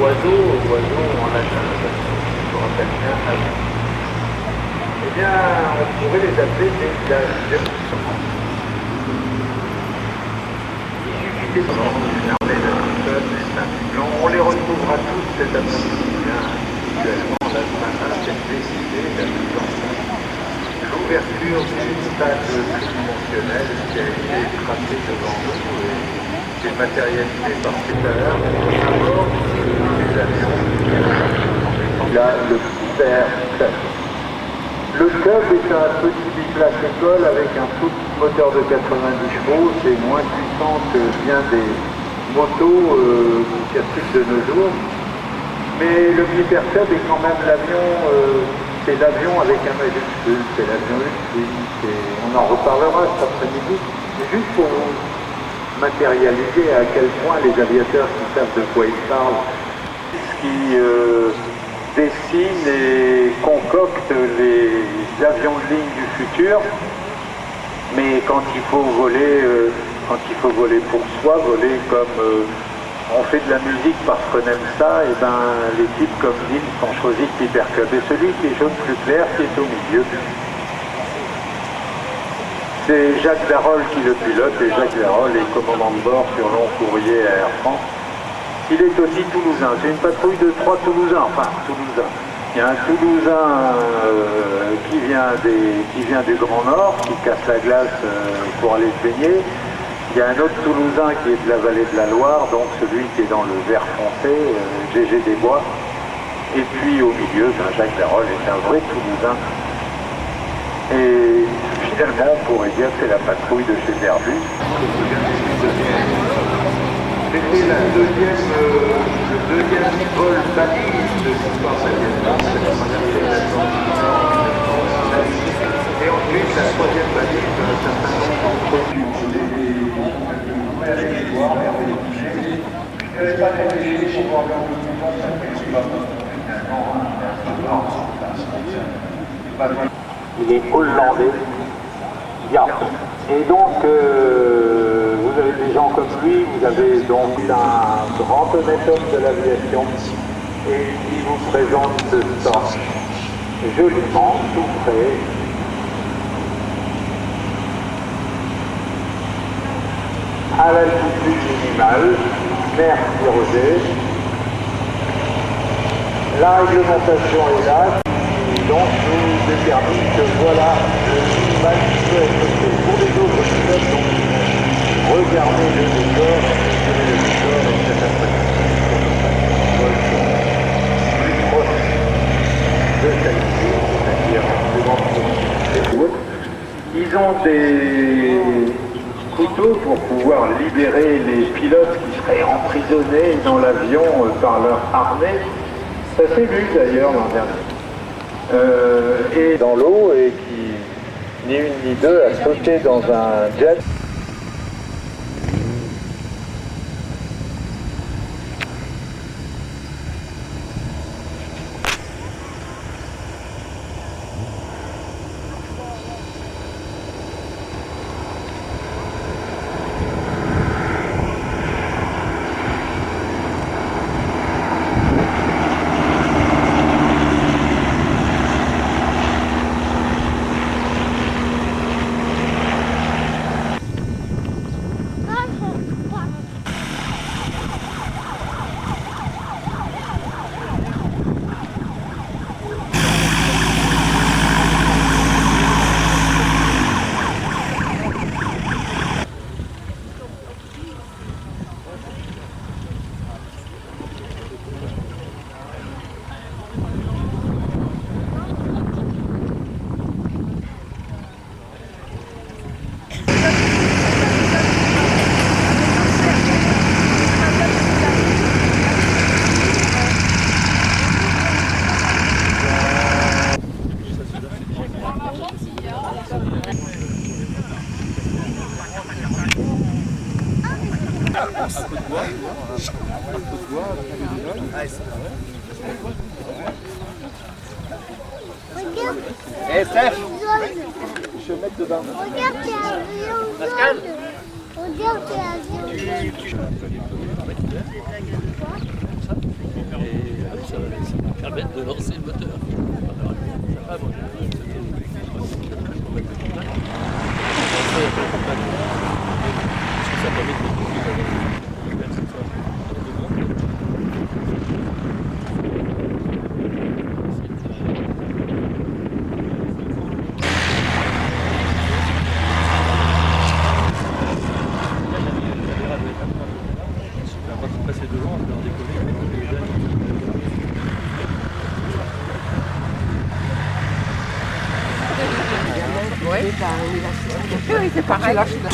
oiseau en latin, ça se rappelle bien avion. Eh bien, on pourrait les appeler des avions. Il suffit de regarder la méthode des Saint-Blanc. On les retrouvera tous cet après-midi. Actuellement, la salle a décidé l'ouverture du stade tridimensionnel qui a été tracé devant nous et qui est matérialisé par tout à l'heure à bord des avions. Là, le Super Cub. Le Cub est un petit biplace école avec un tout petit moteur de 90 chevaux. C'est moins puissant que bien des motos qui circulent de nos jours. Mais le Super Cub est quand même l'avion, c'est l'avion avec un majuscule, c'est l'avion ultime. On en reparlera cet après-midi. Mais juste pour vous matérialiser à quel point les aviateurs qui savent de quoi ils parlent, qui dessinent et concoctent les avions de ligne du futur, mais quand il faut voler pour soi, voler comme on fait de la musique parce qu'on aime ça, et ben les types comme Nils ont choisi le Piper Cub. Et celui qui est jaune plus clair, qui est au milieu, c'est Jacques Darol qui le pilote, et Jacques Darol est commandant de bord sur long courrier à Air France. Il est aussi toulousain, c'est une patrouille de 3 Toulousains, enfin Toulousains. Il y a un Toulousain qui vient du Grand Nord, qui casse la glace pour aller se baigner. Il y a un autre Toulousain qui est de la vallée de la Loire, donc celui qui est dans le vert foncé, Gégé des Bois. Et puis au milieu, Jacques Darol est un vrai Toulousain. Et finalement, on pourrait dire que c'est la patrouille de chez Airbus. C'était le deuxième vol balise de l'histoire de l'aviation. C'est la première et ensuite, la troisième balise d'un certain nombre d'entre eux. Il est hollandais, Jap. Et donc, vous avez des gens comme lui, vous avez donc un grand honnête homme de l'aviation, et il vous présente ça joliment, tout près. À l'altitude minimale, mer Roger. La réglementation est là, qui donc nous détermine que voilà le minimal qui peut être fait. Pour les autres pilotes, donc regardez le décor, mesurez le décor et cet après-midi, plus proche de celle-ci, c'est-à-dire plus grande. Ils ont des couteaux pour pouvoir libérer les pilotes qui seraient emprisonnés dans l'avion par leur armée. Ça s'est vu d'ailleurs l'an dernier. Et dans l'eau et qui, ni une ni deux, a sauté dans un jet. Eh Steph, Je vais mettre dedans. Regarde, c'est avion Pascal, jaune. Regarde, c'est avion jaune. permettre de lancer le moteur. Ah, bon, ça permet de passer devant, alors décoller. Oui, oui, c'est pareil. Alors, c'est le...